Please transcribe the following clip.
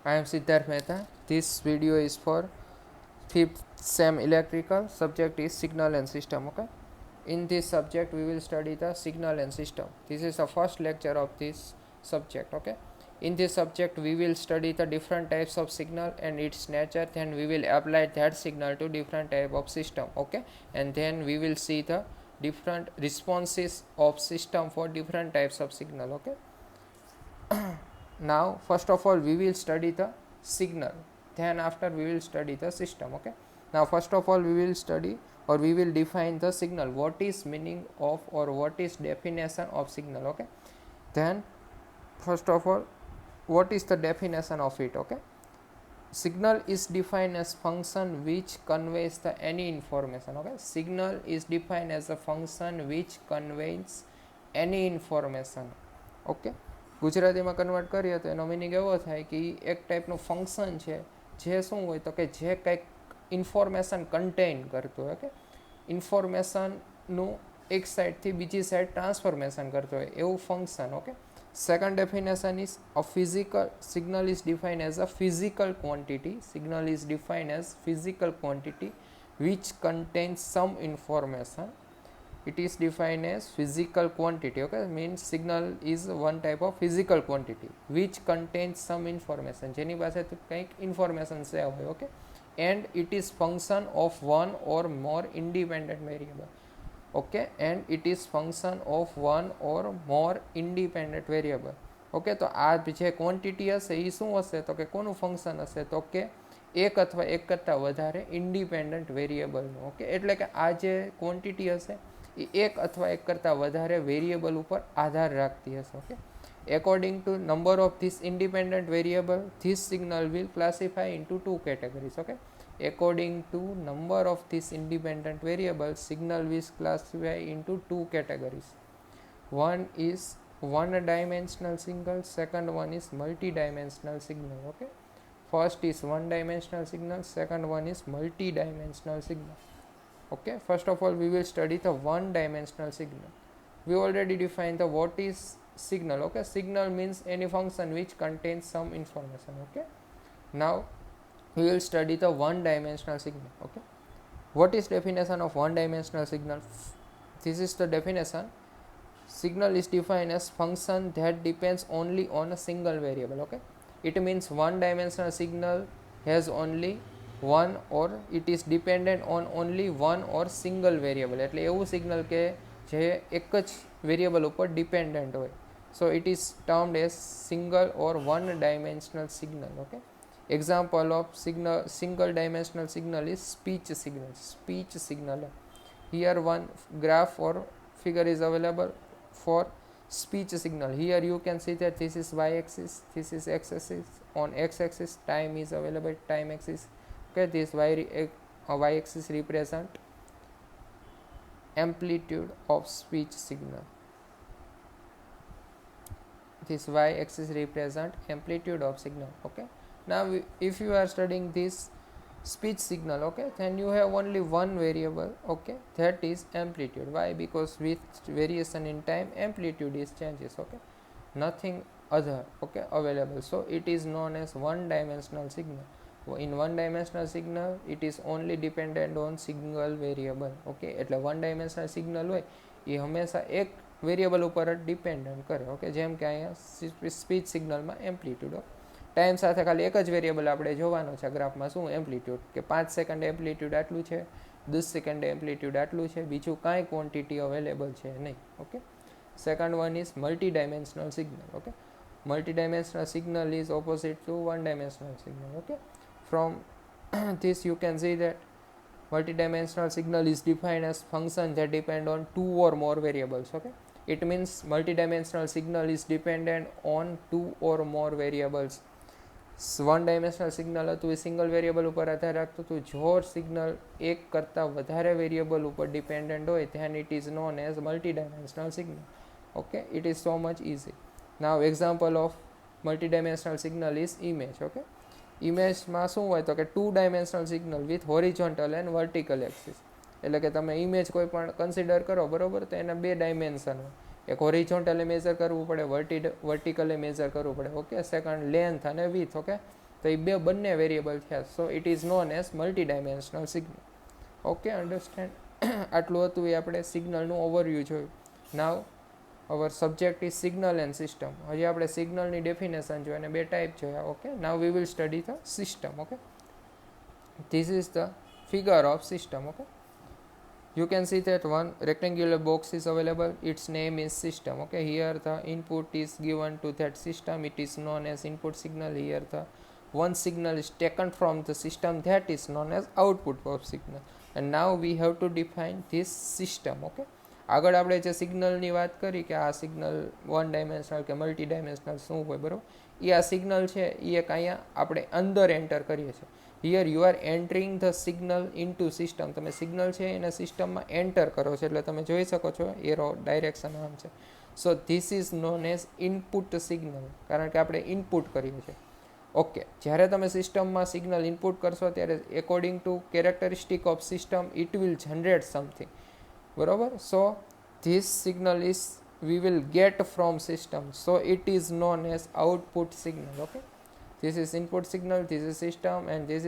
I am Siddharth Mehta. This video is for 5th SEM electrical. Subject is signal and system. Okay. In this subject, we will study the signal and system. This is the first lecture of this subject. Okay. In this subject, we will study the different types of signal and its nature. Then we will apply that signal to different type of system. Okay. And then we will see the different responses of system for different types of signal. Okay. Now first of all we will study the signal, then after we will study the system. Okay. Now first of all we will study or we will define the signal, what is meaning of or what is definition of signal. Okay. Then first of all, what is the definition of it? Okay. Signal is defined as function which conveys the any information. Okay. Signal is defined as a function which conveys any information. Okay. ગુજરાતીમાં convert કરીએ તો એનો meaning એવો થાય કે એક ટાઈપનું function છે જે શું હોય તો કે જે કંઈક ઇન્ફોર્મેશન કન્ટેઇન કરતું હોય કે ઇન્ફોર્મેશનનું એક સાઈડથી બીજી સાઈડ ટ્રાન્સફોર્મેશન કરતું હોય એવું function. Okay. Second definition is a physical signal is define as a physical quantity. Signal is define as physical quantity which contains some information. It is defined as physical quantity. Okay, means signal is one type of physical quantity which contains some information, જેની પાસે કંઈક information છે હોય. Okay, and it is function of one or more independent variable. Okay, and it is function of one or more independent variable. Okay, તો આ જે quantity હશે એ શું હશે તો કે કોનું ફંક્શન હશે તો કે એક અથવા એક કરતાં વધારે ઇન્ડિપેન્ડન્ટ વેરિયેબલનું. ઓકે, એટલે કે આ જે ક્વોન્ટિટી હશે એ એક અથવા એક કરતાં વધારે વેરિયેબલ ઉપર આધાર રાખતી હશે. Okay, according to number of this independent variable this signal will classify into two categories. Okay, according to number of these independent variables signal is classified into two categories. One is one dimensional signal, second one is multi-dimensional signal. Okay, first is one dimensional signal, second one is multi-dimensional signal. Okay, first of all we will study the one dimensional signal. We already defined the what is signal. Okay, signal means any function which contains some information. Okay, now we will study the one dimensional signal. Okay, what is definition of one dimensional signal? This is the definition. Signal is defined as function that depends only on a single variable. Okay, it means one dimensional signal has only one or it is dependent on only one or single variable. એટલે એવું signal કે જે એક જ variable ઉપર dependent હોય. So it is termed as single or one dimensional signal. Okay, example of signal single dimensional signal is speech signal. Speech signal, here one graph or figure is available for speech signal. Here you can see that this is y axis, this is x axis. On x axis time is available, time axis. Okay, this y axis represent amplitude of speech signal. This y axis represent amplitude of signal. Okay, now if you are studying this speech signal, okay, then you have only one variable. Okay, that is amplitude. Why? Because with variation in time amplitude is changes. Okay, nothing other. Okay, available. So it is known as one dimensional signal. In one dimensional signal it is only dependent on single variable. Okay, એટલે one dimensional signal હોય એ હંમેશા એક variable ઉપર જ dependent કરે. Okay, જેમ કે અહીંયા સ્પીચ સિગ્નલમાં એમ્પ્લિટ્યુડ ટાઈમ સાથે ખાલી એક જ વેરિયેબલ આપણે જોવાનો છે ગ્રાફમાં, શું એમ્પ્લિટ્યુડ, કે 5 સેકન્ડ એમ્પ્લિટ્યુડ આટલું છે, 10 સેકન્ડ એમ્પ્લિટ્યુડ આટલું છે, બીજું કાંઈ ક્વોન્ટિટી અવેલેબલ છે નહીં. Okay, second one is multi dimensional signal. Okay, multi dimensional signal is opposite to one dimensional signal. Okay, from this you can see that multidimensional signal is defined as function that depend on two or more variables. Okay, it means multidimensional signal is dependent on two or more variables. One dimensional signal હતું એ single variable ઉપર આધાર રાખતું હતું. જો signal એક કરતાં વધારે variable ઉપર dependent હોય then it is known as multidimensional signal. Okay, it is so much easy. Now example of multidimensional signal is image. Okay, ઇમેજમાં શું હોય તો કે two dimensional signal with horizontal and vertical axis. એટલે કે તમે ઇમેજ કોઈ પણ કન્સિડર કરો બરાબર, તો એના બે ડાયમેન્શન હોય. એક હોરિઝોન્ટલે મેઝર કરવું પડે, વર્ટિકલે મેઝર કરવું પડે. ઓકે, સેકન્ડ લેન્થ અને વિથ. ઓકે, તો એ બંને વેરિયેબલ થયા, so it is known as multi dimensional signal. Okay, understand. આટલું હતું એ આપણે સિગ્નલનું ઓવરવ્યૂ જોયું. Now our subject is signal and system. હજી આપણે સિગ્નલની ડેફિનેશન જોઈ અને બે ટાઈપ જોયા. Okay, now we will study the system. Okay, this is the figure of system. Okay, you can see that one rectangular box is available, its name is system. Okay, here the input is given to that system, it is known as input signal. Here the one signal is taken from the system, that is known as output of signal. And now we have to define this system. Okay, આગળ આપણે જે સિગ્નલની વાત કરી કે આ signal one dimensional કે multi dimensional શું હોય, બરાબર, એ આ સિગ્નલ છે એ એક અહીંયા આપણે અંદર એન્ટર કરીએ છીએ. Here you are entering the signal into system. તમે સિગ્નલ છે એને સિસ્ટમમાં એન્ટર કરો છો એટલે તમે જોઈ શકો છો એરો ડાયરેક્શન આમ છે. So this is known as input signal, કારણ કે આપણે ઇનપુટ કરીએ છીએ. ઓકે, જ્યારે તમે સિસ્ટમમાં સિગ્નલ ઇનપુટ કરશો ત્યારે according to characteristic of system it will generate something, બરોબર. So this signal is we will get from system, so it is known as output signal. Okay, this is input signal, this is system, and this is